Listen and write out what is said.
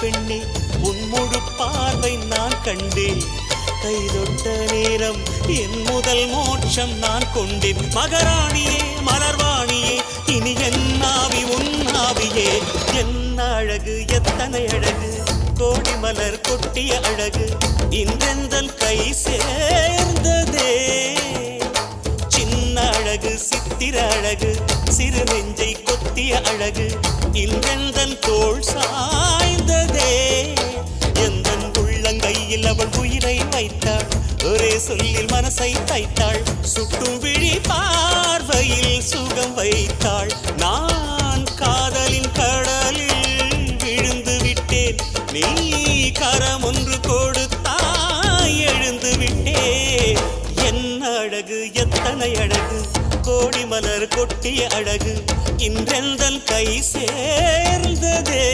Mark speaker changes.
Speaker 1: பெண்ணே உன் முழு பார்வை நான் கண்டேன். கைதொட்ட நேரம் என் முதல் மோட்சம் நான் கொண்டேன். மகராணியே மலர்வாணியே இனி என் ஆவி உன் ஆவியே. என்ன அழகு எத்தனை அழகு கோடி மலர் கொட்டிய அழகு இன்றெந்தன் கை சேர்ந்ததே. சின்ன அழகு சித்திர அழகு சிறு நெஞ்சை கொத்திய அழகு இன்றெந்தன் தோள் சாய்ந்ததே. எந்தன் உள்ளங்கையில் அவள் உயிரை வைத்தாள். ஒரே சொல்லில் மனசை தைத்தாள். சுட்டும் விழி பார்வையில் சுகம் வைத்தாள். நான் காதலின் கடலில் விழுந்து விட்டேன். நீ கரம் ஒன்று கொடுத்தாய் எழுந்து விட்டேன். என்ன அழகு எத்தனை அழகு கோடி மலர் கொட்டிய அழகு இன்றெந்தன் கை சேர்ந்ததே.